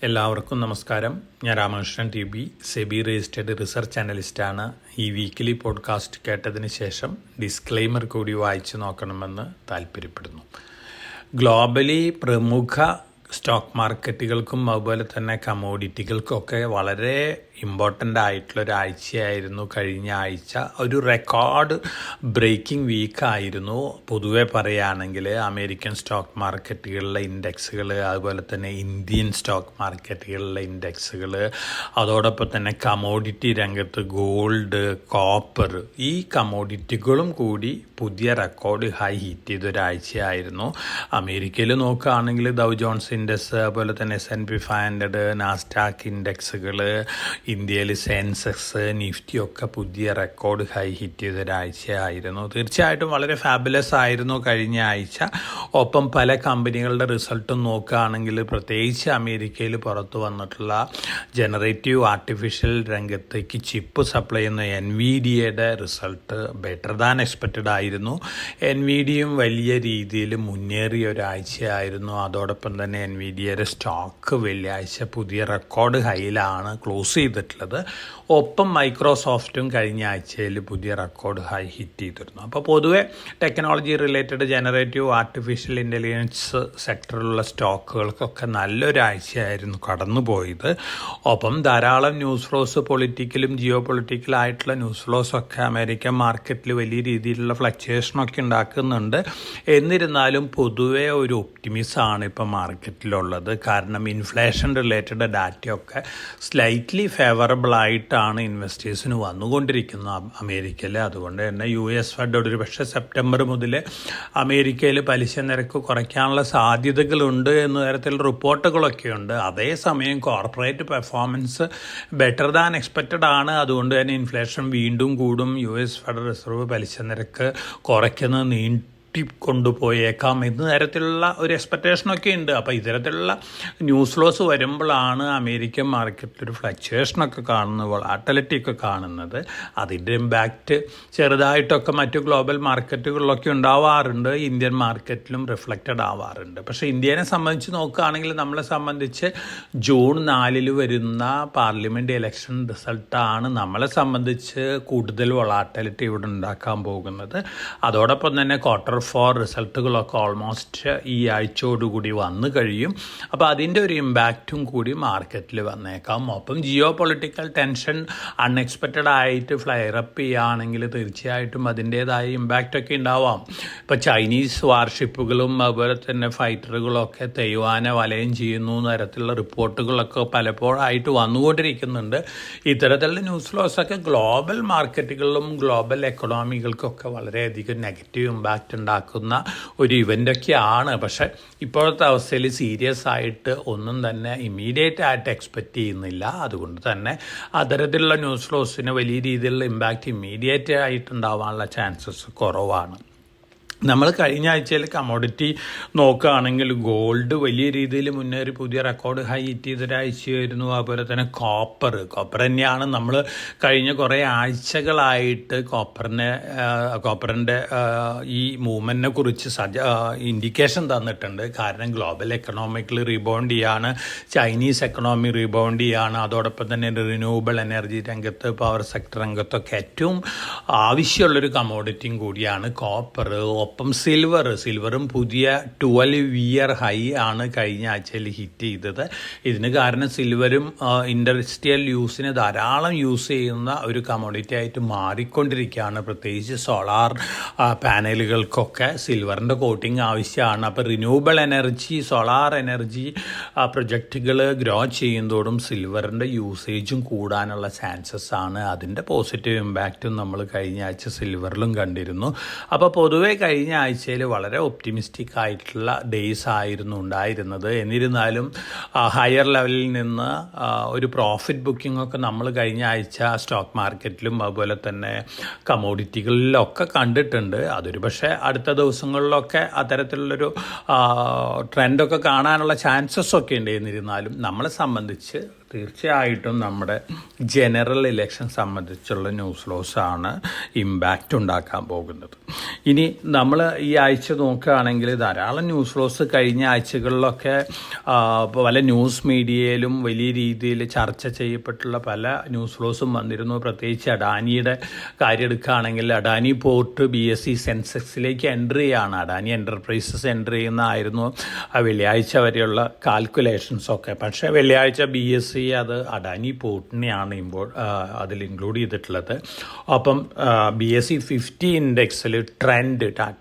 എല്ലാവർക്കും നമസ്കാരം. ഞാൻ Ramakrishnan T SEBI registered research അനലിസ്റ്റാണ്. ഈ വീക്കിലി പോഡ്കാസ്റ്റ് കേട്ടതിന് ശേഷം ഡിസ്ക്ലെയിമർ കൂടി വായിച്ചു നോക്കണമെന്ന് താല്പര്യപ്പെടുന്നു. ഗ്ലോബലി പ്രമുഖ സ്റ്റോക്ക് മാർക്കറ്റുകൾക്കും അതുപോലെ തന്നെ കമോഡിറ്റികൾക്കൊക്കെ വളരെ ഇമ്പോർട്ടൻ്റ് ആയിട്ടുള്ളൊരാഴ്ചയായിരുന്നു കഴിഞ്ഞ ആഴ്ച. ഒരു റെക്കോർഡ് ബ്രേക്കിംഗ് വീക്കായിരുന്നു പൊതുവെ പറയുകയാണെങ്കിൽ. അമേരിക്കൻ സ്റ്റോക്ക് മാർക്കറ്റുകളിലെ ഇൻഡെക്സുകൾ, അതുപോലെ തന്നെ ഇന്ത്യൻ സ്റ്റോക്ക് മാർക്കറ്റുകളിലെ ഇൻഡെക്സുകൾ, അതോടൊപ്പം തന്നെ കമോഡിറ്റി രംഗത്ത് ഗോൾഡ്, കോപ്പർ, ഈ കമോഡിറ്റികളും കൂടി പുതിയ റെക്കോർഡ് ഹൈ ഹിറ്റ് ചെയ്തൊരാഴ്ചയായിരുന്നു. അമേരിക്കയിൽ നോക്കുകയാണെങ്കിൽ ഡൗ ജോൺസ് ഇൻഡെക്സ്, അതുപോലെ തന്നെ S&P 500, നാസ്ഡാക്ക് ഇൻഡെക്സുകൾ, ഇന്ത്യയിൽ സെൻസെക്സ്, നിഫ്റ്റി ഒക്കെ പുതിയ റെക്കോർഡ് ഹൈ ഹിറ്റ് ചെയ്തൊരാഴ്ചയായിരുന്നു. തീർച്ചയായിട്ടും വളരെ ഫാബുലസ് ആയിരുന്നു കഴിഞ്ഞ ആഴ്ച. ഒപ്പം പല കമ്പനികളുടെ റിസൾട്ടും നോക്കുകയാണെങ്കിൽ, പ്രത്യേകിച്ച് അമേരിക്കയിൽ പുറത്തു വന്നിട്ടുള്ള ജനറേറ്റീവ് ആർട്ടിഫിഷ്യൽ രംഗത്തേക്ക് ചിപ്പ് സപ്ലൈ ചെയ്യുന്ന NVIDIAയുടെ റിസൾട്ട് ബെറ്റർ ദാൻ എക്സ്പെക്റ്റഡ് ആയിരുന്നു. NVIDIAയും വലിയ രീതിയിൽ മുന്നേറിയ ഒരാഴ്ചയായിരുന്നു. അതോടൊപ്പം തന്നെ NVIDIAയുടെ സ്റ്റോക്ക് വെള്ളിയാഴ്ച പുതിയ റെക്കോർഡ് ഹൈയിലാണ് ക്ലോസ് ചെയ്തിട്ടുള്ളത്. ഒപ്പം മൈക്രോസോഫ്റ്റും കഴിഞ്ഞ ആഴ്ചയിൽ പുതിയ റെക്കോർഡ് ഹൈ ഹിറ്റ് ചെയ്തിരുന്നു. അപ്പോൾ പൊതുവെ technology related generative artificial intelligence സെക്ടറിലുള്ള സ്റ്റോക്കുകൾക്കൊക്കെ നല്ലൊരാഴ്ചയായിരുന്നു കടന്നുപോയത്. ഒപ്പം ധാരാളം ന്യൂസ് ഫ്ലോസ്, പൊളിറ്റിക്കലും ജിയോ പൊളിറ്റിക്കലായിട്ടുള്ള ന്യൂസ് ഫ്ലോസൊക്കെ അമേരിക്കൻ മാർക്കറ്റിൽ വലിയ രീതിയിലുള്ള ഫ്ലക്ച്വേഷനൊക്കെ ഉണ്ടാക്കുന്നുണ്ട്. എന്നിരുന്നാലും പൊതുവെ ഒരു ഒപ്റ്റിമിസമാണ് ഇപ്പം മാർക്കറ്റിലുള്ളത്. കാരണം ഇൻഫ്ലേഷൻ റിലേറ്റഡ് ഡാറ്റയൊക്കെ സ്ലൈറ്റ്ലി ഫേവറബിൾ ആയിട്ടാണ് ഇൻവെസ്റ്റേഴ്സിന് വന്നുകൊണ്ടിരിക്കുന്നത് അമേരിക്കയിൽ. അതുകൊണ്ട് തന്നെ US ഫെഡ് ഒരു പക്ഷേ സെപ്റ്റംബർ മുതൽ അമേരിക്കയിൽ പലിശ നിരക്ക് കുറയ്ക്കാനുള്ള സാധ്യതകളുണ്ട് എന്ന തരത്തിലുള്ള റിപ്പോർട്ടുകളൊക്കെയുണ്ട്. അതേസമയം corporate performance better than expected ആണ്. അതുകൊണ്ട് തന്നെ ഇൻഫ്ലേഷൻ വീണ്ടും കൂടും. US ഫെഡറൽ റിസർവ് പലിശ നിരക്ക് കുറയ്ക്കുന്നത് കൊണ്ടുപോയേക്കാം എന്ന തരത്തിലുള്ള ഒരു എക്സ്പെക്റ്റേഷനൊക്കെ ഉണ്ട്. അപ്പോൾ ഇത്തരത്തിലുള്ള ന്യൂസ് ഫ്ലോസ് വരുമ്പോഴാണ് അമേരിക്കൻ മാർക്കറ്റിലൊരു ഫ്ലക്ച്വേഷനൊക്കെ കാണുന്നത്, വോളാറ്റിലിറ്റി ഒക്കെ കാണുന്നത്. അതിൻ്റെ ഇമ്പാക്റ്റ് ചെറുതായിട്ടൊക്കെ മറ്റു ഗ്ലോബൽ മാർക്കറ്റുകളിലൊക്കെ ഉണ്ടാവാറുണ്ട്, ഇന്ത്യൻ മാർക്കറ്റിലും റിഫ്ലക്റ്റഡ് ആവാറുണ്ട്. പക്ഷേ ഇന്ത്യനെ സംബന്ധിച്ച് നോക്കുകയാണെങ്കിൽ, നമ്മളെ സംബന്ധിച്ച് ജൂൺ 4 വരുന്ന പാർലമെൻറ്റ് ഇലക്ഷൻ റിസൾട്ടാണ് നമ്മളെ സംബന്ധിച്ച് കൂടുതൽ വോളാറ്റിലിറ്റി ഇവിടെ ഉണ്ടാക്കാൻ പോകുന്നത്. അതോടൊപ്പം തന്നെ ക്വാർട്ടർ 4 റിസൾട്ടുകളൊക്കെ ഓൾമോസ്റ്റ് ഈ ആഴ്ചയോടുകൂടി വന്നു കഴിയും. അപ്പോൾ അതിൻ്റെ ഒരു ഇമ്പാക്റ്റും കൂടി മാർക്കറ്റിൽ വന്നേക്കാം. ഒപ്പം ജിയോ പൊളിറ്റിക്കൽ ടെൻഷൻ അൺഎക്സ്പെക്റ്റഡ് ആയിട്ട് ഫ്ലയറപ്പ് ചെയ്യുകയാണെങ്കിൽ തീർച്ചയായിട്ടും അതിൻ്റേതായ ഇമ്പാക്റ്റൊക്കെ ഉണ്ടാവാം. ഇപ്പോൾ ചൈനീസ് വാർഷിപ്പുകളും അതുപോലെ തന്നെ ഫൈറ്ററുകളൊക്കെ തൈവാനെ വലയം ചെയ്യുന്നു തരത്തിലുള്ള റിപ്പോർട്ടുകളൊക്കെ പലപ്പോഴായിട്ട് വന്നുകൊണ്ടിരിക്കുന്നുണ്ട്. ഇത്തരത്തിലുള്ള ന്യൂസ് ഫ്ലോസൊക്കെ ഗ്ലോബൽ മാർക്കറ്റുകളിലും ഗ്ലോബൽ എക്കണോമികൾക്കൊക്കെ വളരെയധികം നെഗറ്റീവ് ഇമ്പാക്റ്റ് ഉണ്ടാക്കുന്ന ഒരു ഇവൻ്റൊക്കെയാണ്. പക്ഷേ ഇപ്പോഴത്തെ അവസ്ഥയിൽ സീരിയസ് ആയിട്ട് ഒന്നും തന്നെ ഇമ്മീഡിയറ്റ് ആയിട്ട് എക്സ്പെക്റ്റ് ചെയ്യുന്നില്ല. അതുകൊണ്ട് തന്നെ അത്തരത്തിലുള്ള ന്യൂസ് ഫ്ലോസിന് വലിയ രീതിയിലുള്ള ഇമ്പാക്റ്റ് ഇമ്മീഡിയറ്റ് ആയിട്ടുണ്ടാവാനുള്ള ചാൻസസ് കുറവാണ്. നമ്മൾ കഴിഞ്ഞ ആഴ്ചയിൽ കമോഡിറ്റി നോക്കുകയാണെങ്കിൽ, ഗോൾഡ് വലിയ രീതിയിൽ മുന്നേറി പുതിയ റെക്കോർഡ് ഹൈ ഹിറ്റ് ചെയ്തൊരാഴ്ചയായിരുന്നു. അതുപോലെ തന്നെ കോപ്പർ തന്നെയാണ് നമ്മൾ കഴിഞ്ഞ കുറേ ആഴ്ചകളായിട്ട് കോപ്പറിൻ്റെ ഈ മൂവ്മെൻറ്റിനെ കുറിച്ച് ഇൻഡിക്കേഷൻ തന്നിട്ടുണ്ട്. കാരണം ഗ്ലോബൽ എക്കണോമിക്കൽ റീബൗണ്ട് ചെയ്യാണ്, ചൈനീസ് എക്കണോമി റീബൗണ്ട് ചെയ്യാണ്. അതോടൊപ്പം തന്നെ റിന്യൂവബിൾ എനർജി രംഗത്ത്, പവർ സെക്ടർ രംഗത്തൊക്കെ ഏറ്റവും ആവശ്യമുള്ളൊരു കമോഡിറ്റിയും കൂടിയാണ് കോപ്പർ. ഒപ്പം സിൽവറും പുതിയ 12-year ഹൈ ആണ് കഴിഞ്ഞ ആഴ്ചയിൽ ഹിറ്റ് ചെയ്തത്. ഇതിന് കാരണം സിൽവറും ഇൻഡസ്ട്രിയൽ യൂസിന് ധാരാളം യൂസ് ചെയ്യുന്ന ഒരു കമോഡിറ്റി ആയിട്ട് മാറിക്കൊണ്ടിരിക്കുകയാണ്. പ്രത്യേകിച്ച് സോളാർ പാനലുകൾക്കൊക്കെ സിൽവറിൻ്റെ കോട്ടിങ് ആവശ്യമാണ്. അപ്പോൾ റിന്യൂവബിൾ എനർജി, സോളാർ എനർജി പ്രൊജക്റ്റുകൾ ഗ്രോ ചെയ്യുന്നതോടും സിൽവറിൻ്റെ യൂസേജും കൂടാനുള്ള ചാൻസസ് ആണ്. അതിൻ്റെ പോസിറ്റീവ് ഇമ്പാക്റ്റും നമ്മൾ കഴിഞ്ഞ ആഴ്ച സിൽവറിലും കണ്ടിരുന്നു. അപ്പോൾ പൊതുവെ കഴിഞ്ഞ ആഴ്ചയിൽ വളരെ ഒപ്റ്റിമിസ്റ്റിക് ആയിട്ടുള്ള ഡേയ്സ് ആയിരുന്നു ഉണ്ടായിരുന്നത്. എന്നിരുന്നാലും ഹയർ ലെവലിൽ നിന്ന് ഒരു പ്രോഫിറ്റ് ബുക്കിംഗ് ഒക്കെ നമ്മൾ കഴിഞ്ഞ ആഴ്ച സ്റ്റോക്ക് മാർക്കറ്റിലും അതുപോലെ തന്നെ കമോഡിറ്റികളിലൊക്കെ കണ്ടിട്ടുണ്ട്. അതൊരു പക്ഷേ അടുത്ത ദിവസങ്ങളിലൊക്കെ അത്തരത്തിലുള്ളൊരു ട്രെൻഡൊക്കെ കാണാനുള്ള ചാൻസസ് ഒക്കെ ഉണ്ട്. എന്നിരുന്നാലും നമ്മളെ സംബന്ധിച്ച് തീർച്ചയായിട്ടും നമ്മുടെ ജനറൽ ഇലക്ഷൻ സംബന്ധിച്ചുള്ള ന്യൂസ് ഫ്ലോസാണ് ഇമ്പാക്റ്റ് ഉണ്ടാക്കാൻ പോകുന്നത്. ഇനി നമ്മൾ നമ്മൾ ഈ ആഴ്ച നോക്കുകയാണെങ്കിൽ ധാരാളം ന്യൂസ് ഫ്ലോസ് കഴിഞ്ഞ ആഴ്ചകളിലൊക്കെ പല ന്യൂസ് മീഡിയയിലും വലിയ രീതിയിൽ ചർച്ച ചെയ്യപ്പെട്ടുള്ള പല ന്യൂസ് ഫ്ലോസും വന്നിരുന്നു. പ്രത്യേകിച്ച് അഡാനിയുടെ കാര്യം എടുക്കുകയാണെങ്കിൽ അഡാനി പോർട്ട് BSE സെൻസെക്സിലേക്ക് എൻട്രി ചെയ്യാണ്. അഡാനി എൻ്റർപ്രൈസസ് എൻട്രി ചെയ്യുന്നതായിരുന്നു വെള്ളിയാഴ്ച വരെയുള്ള കാൽക്കുലേഷൻസൊക്കെ. പക്ഷേ വെള്ളിയാഴ്ച BSE അത് അഡാനി പോർട്ടിനെയാണ് അതിൽ ഇൻക്ലൂഡ് ചെയ്തിട്ടുള്ളത്. ഒപ്പം BSE 50 ഇൻഡെക്സിൽ ട്രെൻഡ്, ടാറ്റയുടെ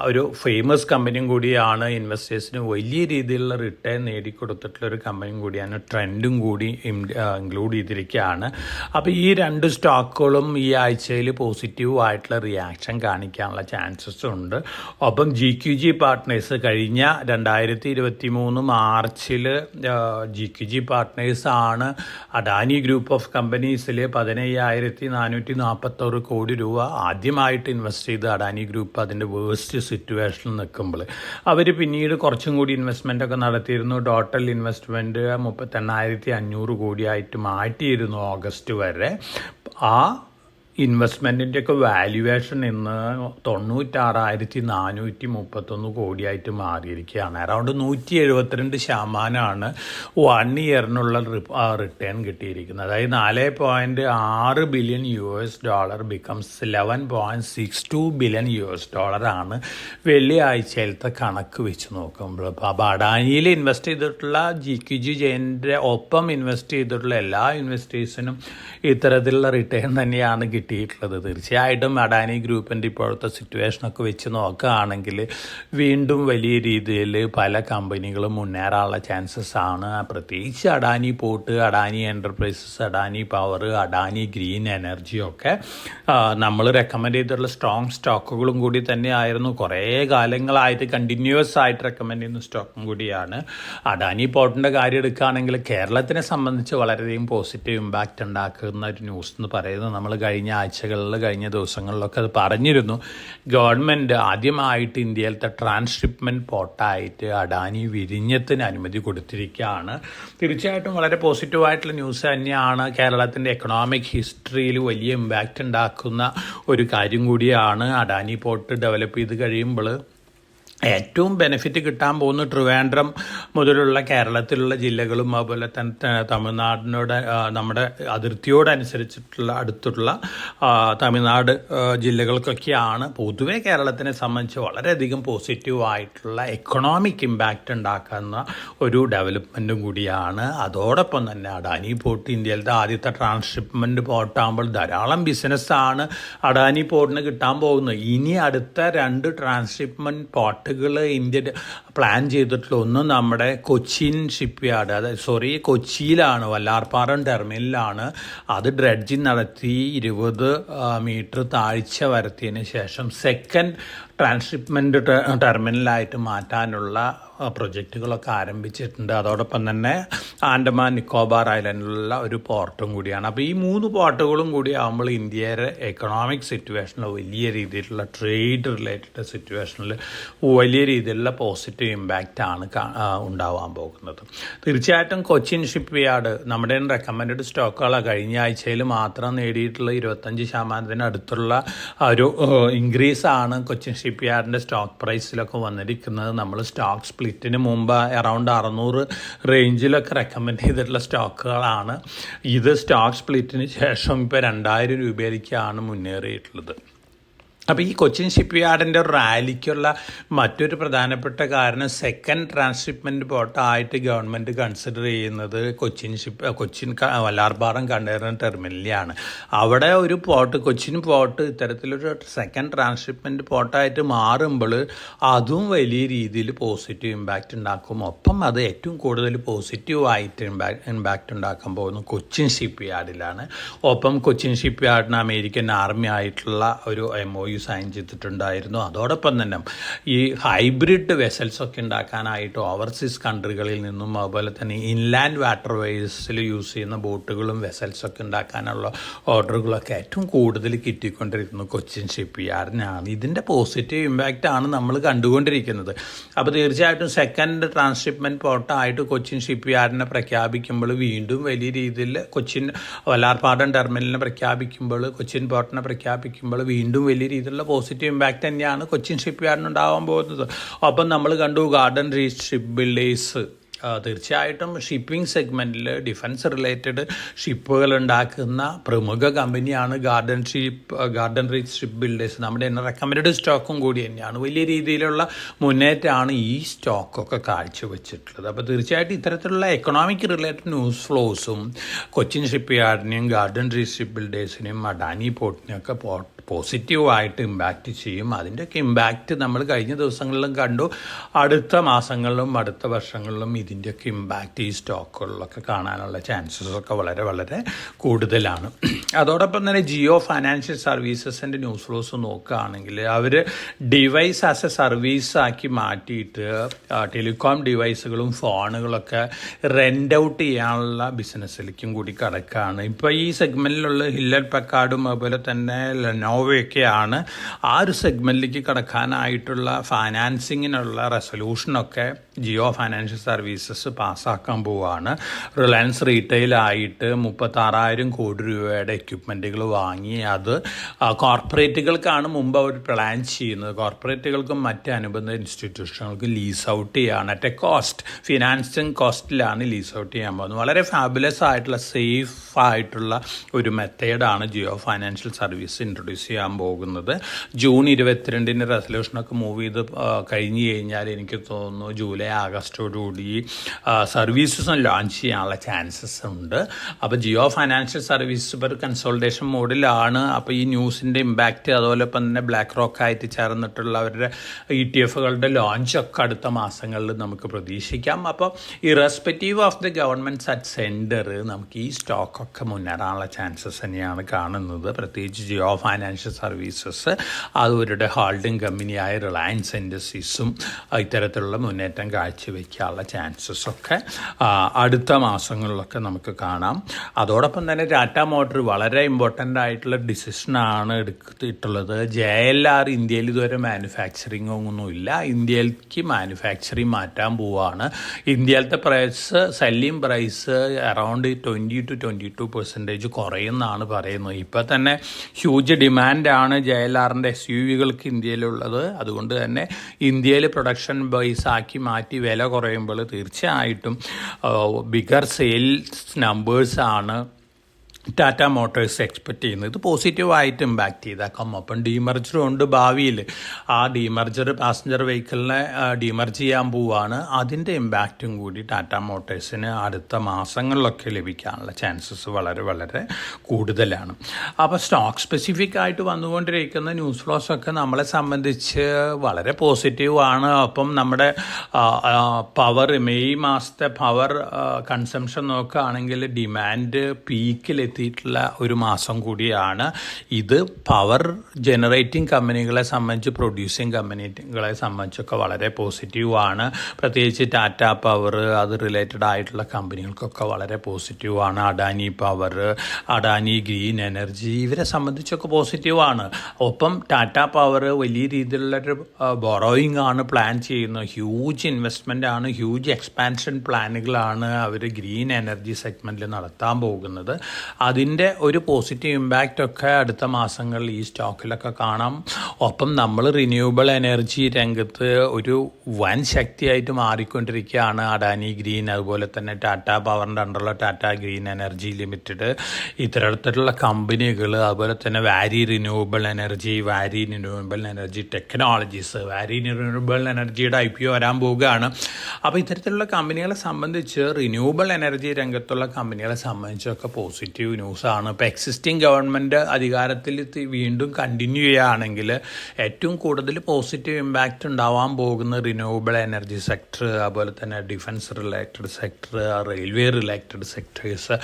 ഒരു ഫേമസ് കമ്പനിയും കൂടിയാണ്, ഇൻവെസ്റ്റേഴ്സിന് വലിയ രീതിയിലുള്ള റിട്ടേൺ നേടിക്കൊടുത്തിട്ടുള്ള ഒരു കമ്പനിയും കൂടിയാണ്, ട്രെൻഡും കൂടി ഇൻക്ലൂഡ് ചെയ്തിരിക്കുകയാണ്. അപ്പോൾ ഈ രണ്ട് സ്റ്റോക്കുകളും ഈ ആഴ്ചയിൽ പോസിറ്റീവ് ആയിട്ടുള്ള റിയാക്ഷൻ കാണിക്കാനുള്ള ചാൻസസ് ഉണ്ട്. ഒപ്പം GQG പാർട്ട്നേഴ്സ് കഴിഞ്ഞ 2023 മാർച്ചിൽ GQG പാർട്ട്നേഴ്സ് ആണ് അഡാനി ഗ്രൂപ്പ് ഓഫ് കമ്പനീസിൽ 15,441 കോടി രൂപ ആദ്യമായിട്ട് ഇൻവെസ്റ്റ് ചെയ്ത് അഡാനി ഗ്രൂപ്പ് അതിൻ്റെ വേഴ്സ്റ്റ് സിറ്റുവേഷനിൽ നിൽക്കുമ്പോൾ അവർ പിന്നീട് കുറച്ചും കൂടി ഇൻവെസ്റ്റ്മെൻ്റ് ഒക്കെ നടത്തിയിരുന്നു. ടോട്ടൽ ഇൻവെസ്റ്റ്മെൻറ്റ് 38,500 കോടിയായിട്ട് മാറ്റിയിരുന്നു ഓഗസ്റ്റ് വരെ. ആ ഇൻവെസ്റ്റ്മെൻറ്റിൻ്റെ ഒക്കെ വാല്യുവേഷൻ ഇന്ന് 96,431 കോടിയായിട്ട് മാറിയിരിക്കുകയാണ്. അറൗണ്ട് 172% 1 ഇയറിനുള്ള റിട്ടേൺ കിട്ടിയിരിക്കുന്നത്. അതായത് $4.6 ബില്യൺ ബിക്കംസ് $11.62 ബില്യൺ ആണ് വെള്ളിയാഴ്ചയിലത്തെ കണക്ക് വെച്ച് നോക്കുമ്പോൾ. അപ്പോൾ അഡാനിയിൽ ഇൻവെസ്റ്റ് ചെയ്തിട്ടുള്ള GQG ജെയിൻ്റെ ഒപ്പം ഇൻവെസ്റ്റ് ചെയ്തിട്ടുള്ള എല്ലാ ഇൻവെസ്റ്റേഴ്സിനും ഇത്തരത്തിലുള്ള റിട്ടേൺ തന്നെയാണ് കിട്ടിയിട്ടുള്ളത്. തീർച്ചയായിട്ടും അഡാനി ഗ്രൂപ്പിൻ്റെ ഇപ്പോഴത്തെ സിറ്റുവേഷനൊക്കെ വെച്ച് നോക്കുകയാണെങ്കിൽ വീണ്ടും വലിയ രീതിയിൽ പല കമ്പനികളും മുന്നേറാനുള്ള ചാൻസസ് ആണ്. പ്രത്യേകിച്ച് Adani port, Adani enterprises, Adani power, Adani green energy ഒക്കെ നമ്മൾ റെക്കമെൻഡ് ചെയ്തിട്ടുള്ള സ്ട്രോങ് സ്റ്റോക്കുകളും കൂടി തന്നെയായിരുന്നു. കുറേ കാലങ്ങളായിട്ട് കണ്ടിന്യൂസ് ആയിട്ട് റെക്കമെൻഡ് ചെയ്യുന്ന സ്റ്റോക്കും കൂടിയാണ്. അഡാനി പോർട്ടിൻ്റെ കാര്യം എടുക്കുകയാണെങ്കിൽ കേരളത്തിനെ സംബന്ധിച്ച് വളരെയധികം പോസിറ്റീവ് ഇമ്പാക്റ്റ് ഉണ്ടാക്കുന്ന ഒരു ന്യൂസ് എന്ന് പറയുന്നത് നമ്മൾ കഴിഞ്ഞ ആഴ്ചകളിൽ കഴിഞ്ഞ ദിവസങ്ങളിലൊക്കെ അത് പറഞ്ഞിരുന്നു. ഗവൺമെൻറ് ആദ്യമായിട്ട് ഇന്ത്യയിലത്തെ ട്രാൻസ്ഷിപ്മെൻറ്റ് പോർട്ടായിട്ട് അഡാനി വിഴിഞ്ഞത്തിന് അനുമതി കൊടുത്തിരിക്കുകയാണ്. തീർച്ചയായിട്ടും വളരെ പോസിറ്റീവായിട്ടുള്ള ന്യൂസ് തന്നെയാണ്. കേരളത്തിൻ്റെ എക്കണോമിക് ഹിസ്റ്ററിയിൽ വലിയ ഇമ്പാക്റ്റ് ഉണ്ടാക്കുന്ന ഒരു കാര്യം കൂടിയാണ്. അഡാനി പോർട്ട് ഡെവലപ്പ് ചെയ്ത് കഴിയുമ്പോൾ ഏറ്റവും ബെനിഫിറ്റ് കിട്ടാൻ പോകുന്ന ട്രിവാൻഡ്രം മുതലുള്ള കേരളത്തിലുള്ള ജില്ലകളും അതുപോലെ തന്നെ തമിഴ്നാടിനോട് നമ്മുടെ അതിർത്തിയോടനുസരിച്ചിട്ടുള്ള അടുത്തുള്ള തമിഴ്നാട് ജില്ലകൾക്കൊക്കെയാണ്. പൊതുവെ കേരളത്തിനെ സംബന്ധിച്ച് വളരെയധികം പോസിറ്റീവായിട്ടുള്ള എക്കണോമിക് ഇമ്പാക്റ്റ് ഉണ്ടാക്കുന്ന ഒരു ഡെവലപ്മെൻറ്റും കൂടിയാണ്. അതോടൊപ്പം തന്നെ അഡാനി പോർട്ട് ഇന്ത്യയിലത്തെ ആദ്യത്തെ ട്രാൻസ്ഷിപ്മെൻറ്റ് പോർട്ടാകുമ്പോൾ ധാരാളം ബിസിനസ്സാണ് അഡാനി പോർട്ടിന് കിട്ടാൻ പോകുന്നത്. ഇനി അടുത്ത 2 ട്രാൻസ്ഷിപ്മെൻറ്റ് പോർട്ടുകൾ ഇന്ത്യ പ്ലാൻ ചെയ്തിട്ടുള്ള ഒന്ന് നമ്മുടെ കൊച്ചിൻ ഷിപ്പ്യാർഡ്, കൊച്ചിയിലാണ്, വല്ലാർപാറം ടെർമിനലാണ്. അത് ഡ്രെഡ്ജിങ് നടത്തി 20 മീറ്റർ താഴ്ച വരുത്തിയതിന് ശേഷം സെക്കൻഡ് ട്രാൻസ്ഷിപ്മെൻറ്റ് ടെർമിനലായിട്ട് മാറ്റാനുള്ള പ്രൊജക്റ്റുകളൊക്കെ ആരംഭിച്ചിട്ടുണ്ട്. അതോടൊപ്പം തന്നെ ആൻഡമാൻ നിക്കോബാർ ഐലൻഡിലുള്ള ഒരു പോർട്ടും കൂടിയാണ്. അപ്പോൾ ഈ 3 പോർട്ടുകളും കൂടി ആകുമ്പോൾ ഇന്ത്യയുടെ എക്കണോമിക് സിറ്റുവേഷനിൽ വലിയ രീതിയിലുള്ള ട്രേഡ് റിലേറ്റഡ് സിറ്റുവേഷനിൽ വലിയ രീതിയിലുള്ള പോസിറ്റീവ് ഇമ്പാക്റ്റാണ് ഉണ്ടാവാൻ പോകുന്നത്. തീർച്ചയായിട്ടും കൊച്ചിൻ ഷിപ്പ്യാർഡ് നമ്മുടെ റെക്കമെൻഡഡ് സ്റ്റോക്കുകളാണ്. കഴിഞ്ഞ ആഴ്ചയിൽ മാത്രം നേടിയിട്ടുള്ള 25% അടുത്തുള്ള ഒരു ഇൻക്രീസാണ് കൊച്ചിൻ ഷിപ്പ്യാർഡിൻ്റെ സ്റ്റോക്ക് പ്രൈസിലൊക്കെ വന്നിരിക്കുന്നത്. നമ്മൾ സ്റ്റോക്ക് സ്പ്ലിറ്റിന് മുമ്പ് അറൗണ്ട് 600 റേഞ്ചിലൊക്കെ റെക്കമെൻഡ് ചെയ്തിട്ടുള്ള സ്റ്റോക്കുകളാണ്. ഇത് സ്റ്റോക്ക് സ്പ്ലിറ്റിന് ശേഷം ഇപ്പോൾ 2000 രൂപയിലേക്കാണ് മുന്നേറിയിട്ടുള്ളത്. അപ്പോൾ ഈ കൊച്ചിൻ ഷിപ്പ്യാർഡിൻ്റെ റാലിക്കുള്ള മറ്റൊരു പ്രധാനപ്പെട്ട കാരണം സെക്കൻഡ് ട്രാൻസ്ഷിപ്മെൻറ്റ് പോർട്ടായിട്ട് ഗവൺമെൻറ് കൺസിഡർ ചെയ്യുന്നത് കൊച്ചിൻ വല്ലാർപാറം കണ്ടെയ്നർ ടെർമിനലിലാണ്. അവിടെ ഒരു കൊച്ചിൻ പോർട്ട് ഇത്തരത്തിലൊരു സെക്കൻഡ് ട്രാൻസ്ഷിപ്മെൻറ്റ് പോർട്ടായിട്ട് മാറുമ്പോൾ അതും വലിയ രീതിയിൽ പോസിറ്റീവ് ഇമ്പാക്റ്റ് ഉണ്ടാക്കും. ഒപ്പം അത് ഏറ്റവും കൂടുതൽ പോസിറ്റീവായിട്ട് ഇമ്പാക്റ്റ് ഉണ്ടാക്കാൻ പോകുന്നത് കൊച്ചിൻ ഷിപ്പ്യാർഡിലാണ്. ഒപ്പം കൊച്ചിൻ ഷിപ്പ്യാർഡിന് അമേരിക്കൻ ആർമി ആയിട്ടുള്ള ഒരു MOU സൈൻ ചെയ്തിട്ടുണ്ടായിരുന്നു. അതോടൊപ്പം തന്നെ ഈ ഹൈബ്രിഡ് വെസൽസൊക്കെ ഉണ്ടാക്കാനായിട്ട് ഓവർസീസ് കൺട്രികളിൽ നിന്നും അതുപോലെ തന്നെ ഇൻലാൻഡ് വാട്ടർവേസിൽ യൂസ് ചെയ്യുന്ന ബോട്ടുകളും വെസൽസൊക്കെ ഉണ്ടാക്കാനുള്ള ഓർഡറുകളൊക്കെ ഏറ്റവും കൂടുതൽ കിട്ടിക്കൊണ്ടിരിക്കുന്നു കൊച്ചിൻ ഷിപ്പ്യാർഡിനാണ്. ഇതിൻ്റെ പോസിറ്റീവ് ഇമ്പാക്റ്റാണ് നമ്മൾ കണ്ടുകൊണ്ടിരിക്കുന്നത്. അപ്പോൾ തീർച്ചയായിട്ടും സെക്കൻഡ് ട്രാൻസ്ഷിപ്മെൻറ്റ് പോർട്ടായിട്ട് കൊച്ചിൻ ഷിപ്പ്യാർഡിനെ പ്രഖ്യാപിക്കുമ്പോൾ വീണ്ടും വലിയ രീതിയിൽ കൊച്ചിൻ വല്ലാർപാടം ടെർമിനലിനെ പ്രഖ്യാപിക്കുമ്പോൾ കൊച്ചിൻ പോർട്ടിനെ പ്രഖ്യാപിക്കുമ്പോൾ വീണ്ടും വലിയ രീതിയിൽ രീതിയിലുള്ള പോസിറ്റീവ് ഇമ്പാക്റ്റ് തന്നെയാണ് കൊച്ചിൻ ഷിപ്പ് യാർഡിനുണ്ടാവാൻ പോകുന്നത്. ഒപ്പം നമ്മൾ കണ്ടു ഗാർഡൻ റീച്ച് ഷിപ്പ് ബിൽഡേഴ്സ് തീർച്ചയായിട്ടും ഷിപ്പിംഗ് സെഗ്മെൻറ്റിൽ ഡിഫൻസ് റിലേറ്റഡ് ഷിപ്പുകൾ ഉണ്ടാക്കുന്ന പ്രമുഖ കമ്പനിയാണ് ഗാർഡൻ റീച്ച് ഷിപ്പ് ബിൽഡേഴ്സ്. നമ്മുടെ തന്നെ റെക്കമെൻഡ് സ്റ്റോക്കും കൂടി തന്നെയാണ്. വലിയ രീതിയിലുള്ള മുന്നേറ്റമാണ് ഈ സ്റ്റോക്കൊക്കെ കാഴ്ചവെച്ചിട്ടുള്ളത്. അപ്പോൾ തീർച്ചയായിട്ടും ഇത്തരത്തിലുള്ള എക്കണോമിക് റിലേറ്റഡ് ന്യൂസ് ഫ്ലോസും കൊച്ചിൻ ഷിപ്പ് യാർഡിനെയും ഗാർഡൻ റീച്ച് ഷിപ്പ് ബിൽഡേഴ്സിനെയും അഡാനി പോർട്ടിനെയൊക്കെ പോസിറ്റീവായിട്ട് ഇമ്പാക്റ്റ് ചെയ്യും. അതിൻ്റെയൊക്കെ ഇമ്പാക്റ്റ് നമ്മൾ കഴിഞ്ഞ ദിവസങ്ങളിലും കണ്ടു. അടുത്ത മാസങ്ങളിലും അടുത്ത വർഷങ്ങളിലും ഇതിൻ്റെയൊക്കെ ഇമ്പാക്റ്റ് ഈ സ്റ്റോക്കുകളിലൊക്കെ കാണാനുള്ള ചാൻസസൊക്കെ വളരെ വളരെ കൂടുതലാണ്. അതോടൊപ്പം തന്നെ ജിയോ ഫൈനാൻഷ്യൽ സർവീസസിൻ്റെ ന്യൂസ് ഫ്ലോസ് നോക്കുകയാണെങ്കിൽ അവർ ഡിവൈസ് ആസ് എ സർവീസ് ആക്കി മാറ്റിയിട്ട് ടെലികോം ഡിവൈസുകളും ഫോണുകളൊക്കെ റെൻ്റ് ഔട്ട് ചെയ്യാനുള്ള ബിസിനസ്സിലേക്കും കൂടി കടക്കുകയാണ്. ഇപ്പോൾ ഈ സെഗ്മെൻറ്റിലുള്ള ഹില്ലറ്റ് പക്കാർഡും അതുപോലെ തന്നെ ലെനോവയൊക്കെയാണ് ആ ഒരു സെഗ്മെൻറ്റിലേക്ക് കടക്കാനായിട്ടുള്ള ഫൈനാൻസിങ്ങിനുള്ള റെസൊല്യൂഷനൊക്കെ ജിയോ ഫൈനാൻഷ്യൽ സർവീസസ് പാസ്സാക്കാൻ പോവുകയാണ്. റിലയൻസ് റീറ്റെയിലായിട്ട് 36,000 കോടി രൂപയുടെ എക്യുപ്മെൻറ്റുകൾ വാങ്ങി അത് കോർപ്പറേറ്റുകൾക്കാണ് മുമ്പ് അവർ പ്ലാൻ ചെയ്യുന്നത്. കോർപ്പറേറ്റുകൾക്കും മറ്റ് അനുബന്ധ ഇൻസ്റ്റിറ്റ്യൂഷനുകൾക്കും ലീസ് ഔട്ട് ചെയ്യാണ്. അറ്റ് എ കോസ്റ്റ്, ഫിനാൻസിങ് കോസ്റ്റിലാണ് ലീസ് ഔട്ട് ചെയ്യാൻ പോകുന്നത്. വളരെ ഫാബുലസ് ആയിട്ടുള്ള സേഫ് ആയിട്ടുള്ള ഒരു മെത്തേഡാണ് ജിയോ ഫൈനാൻഷ്യൽ സർവീസ് ഇൻട്രൊഡ്യൂസ് ചെയ്യാൻ പോകുന്നത്. ജൂൺ 22 റെസൊല്യൂഷനൊക്കെ മൂവ് ചെയ്ത് കഴിഞ്ഞ് കഴിഞ്ഞാൽ എനിക്ക് തോന്നുന്നു ജൂലൈ ആഗസ്റ്റോടുകൂടി സർവീസസും ലോഞ്ച് ചെയ്യാനുള്ള ചാൻസസ് ഉണ്ട്. അപ്പോൾ ജിയോ ഫൈനാൻഷ്യൽ സർവീസ് ഇപ്പോൾ ഒരു കൺസോൾട്ടേഷൻ മോഡിലാണ്. അപ്പോൾ ഈ ന്യൂസിൻ്റെ ഇമ്പാക്റ്റ് അതുപോലെ ഇപ്പം തന്നെ ബ്ലാക്ക് റോക്ക് ആയിട്ട് ചേർന്നിട്ടുള്ള അവരുടെ ETF-കളുടെ ലോഞ്ചൊക്കെ അടുത്ത മാസങ്ങളിൽ നമുക്ക് പ്രതീക്ഷിക്കാം. അപ്പോൾ irrespective of the governments at centre നമുക്ക് ഈ സ്റ്റോക്കൊക്കെ മുന്നേറാനുള്ള ചാൻസസ് തന്നെയാണ് കാണുന്നത്. പ്രത്യേകിച്ച് ജിയോ ഫൈനാൻഷ്യൽ സർവീസസ് അവരുടെ ഹോൾഡിംഗ് കമ്പനിയായ റിലയൻസ് ഇൻഡസ്ട്രീസും ഇത്തരത്തിലുള്ള മുന്നേറ്റം കാഴ്ചവെക്കാനുള്ള ചാൻസസൊക്കെ അടുത്ത മാസങ്ങളിലൊക്കെ നമുക്ക് കാണാം. അതോടൊപ്പം തന്നെ ടാറ്റ മോട്ടോർ വളരെ ഇമ്പോർട്ടൻ്റ് ആയിട്ടുള്ള ഡിസിഷനാണ് എടുത്തിട്ടുള്ളത്. JLR ഇന്ത്യയിൽ ഇതുവരെ മാനുഫാക്ചറിങ് ഒന്നുമില്ല. ഇന്ത്യയിലേക്ക് മാനുഫാക്ചറിങ് മാറ്റാൻ പോവുകയാണ്. ഇന്ത്യയിലത്തെ സെല്ലിംഗ് പ്രൈസ് അറൗണ്ട് 20-22% കുറയുമെന്നാണ് പറയുന്നത്. ഇപ്പോൾ തന്നെ ഹ്യൂജ് ഡിമാൻഡാണ് JLRൻ്റെ SUV-കൾക്ക് ഇന്ത്യയിലുള്ളത്. അതുകൊണ്ട് തന്നെ ഇന്ത്യയിൽ പ്രൊഡക്ഷൻ ബേസ് ആക്കി മാറ്റി വില കുറയുമ്പോൾ തീർച്ചയായിട്ടും ബിഗർ സെയിൽസ് നമ്പേഴ്സാണ് ടാറ്റ മോട്ടോഴ്സ് എക്സ്പെക്റ്റ് ചെയ്യുന്നത്. ഇത് പോസിറ്റീവായിട്ട് ഇമ്പാക്റ്റ് ചെയ്തേക്കാം. അപ്പം ഡീമർജറും ഉണ്ട് ഭാവിയിൽ. ആ ഡീമർജർ പാസഞ്ചർ വെഹിക്കിളിനെ ഡീമർജ് ചെയ്യാൻ പോവുകയാണ്. അതിൻ്റെ ഇമ്പാക്റ്റും കൂടി ടാറ്റ മോട്ടോഴ്സിന് അടുത്ത മാസങ്ങളിലൊക്കെ ലഭിക്കാനുള്ള ചാൻസസ് വളരെ വളരെ കൂടുതലാണ്. അപ്പോൾ സ്റ്റോക്ക് സ്പെസിഫിക് ആയിട്ട് വന്നുകൊണ്ടിരിക്കുന്ന ന്യൂസ് ഫ്ലോസൊക്കെ നമ്മളെ സംബന്ധിച്ച് വളരെ പോസിറ്റീവാണ്. അപ്പം നമ്മുടെ പവർ മെയ് മാസത്തെ പവർ കൺസംഷൻ നോക്കുകയാണെങ്കിൽ ഡിമാൻഡ് പീക്കിലെത്തിയിട്ടുള്ള ഒരു മാസം കൂടിയാണ് ഇത്. പവർ ജനറേറ്റിംഗ് കമ്പനികളെ സംബന്ധിച്ച് പ്രൊഡ്യൂസിങ് കമ്പനികളെ സംബന്ധിച്ചൊക്കെ വളരെ പോസിറ്റീവാണ്. പ്രത്യേകിച്ച് ടാറ്റ പവർ അത് റിലേറ്റഡ് ആയിട്ടുള്ള കമ്പനികൾക്കൊക്കെ വളരെ പോസിറ്റീവാണ്. Adani power, Adani green energy ഇവരെ സംബന്ധിച്ചൊക്കെ പോസിറ്റീവാണ്. ഒപ്പം ടാറ്റ പവർ വലിയ രീതിയിലുള്ളൊരു ബോറോയിങ് ആണ് പ്ലാൻ ചെയ്യുന്നത്. ഹ്യൂജ് ഇൻവെസ്റ്റ്മെൻ്റ് ആണ്, ഹ്യൂജ് എക്സ്പാൻഷൻ പ്ലാനുകളാണ് അവർ ഗ്രീൻ എനർജി സെഗ്മെൻറ്റിൽ നടത്താൻ പോകുന്നത്. അതിൻ്റെ ഒരു പോസിറ്റീവ് ഇമ്പാക്റ്റൊക്കെ അടുത്ത മാസങ്ങളിൽ ഈ സ്റ്റോക്കിലൊക്കെ കാണാം. ഒപ്പം നമ്മൾ റിന്യൂവബിൾ എനർജി രംഗത്ത് ഒരു വൻ ശക്തിയായിട്ട് മാറിക്കൊണ്ടിരിക്കുകയാണ്. അഡാനി ഗ്രീൻ അതുപോലെ തന്നെ ടാറ്റ പവറിൻ്റെ അണ്ടറുള്ള ടാറ്റ ഗ്രീൻ എനർജി ലിമിറ്റഡ് ഇത്തരത്തിലുള്ള കമ്പനികൾ, അതുപോലെ തന്നെ Waaree renewable energy technologies, Waaree renewable എനർജിയുടെ IPO വരാൻ പോവുകയാണ്. അപ്പോൾ ഇത്തരത്തിലുള്ള കമ്പനികളെ സംബന്ധിച്ച് റിന്യൂവബിൾ എനർജി രംഗത്തുള്ള കമ്പനികളെ സംബന്ധിച്ചൊക്കെ പോസിറ്റീവ് ന്യൂസാണ്. ഇപ്പോൾ എക്സിസ്റ്റിംഗ് ഗവൺമെൻറ് അധികാരത്തിൽ വീണ്ടും കണ്ടിന്യൂ ചെയ്യുകയാണെങ്കിൽ ഏറ്റവും കൂടുതൽ പോസിറ്റീവ് ഇമ്പാക്റ്റ് ഉണ്ടാവാൻ പോകുന്ന റിന്യൂവബിൾ എനർജി സെക്ടർ, അതുപോലെ തന്നെ defence related sector, railway related sectors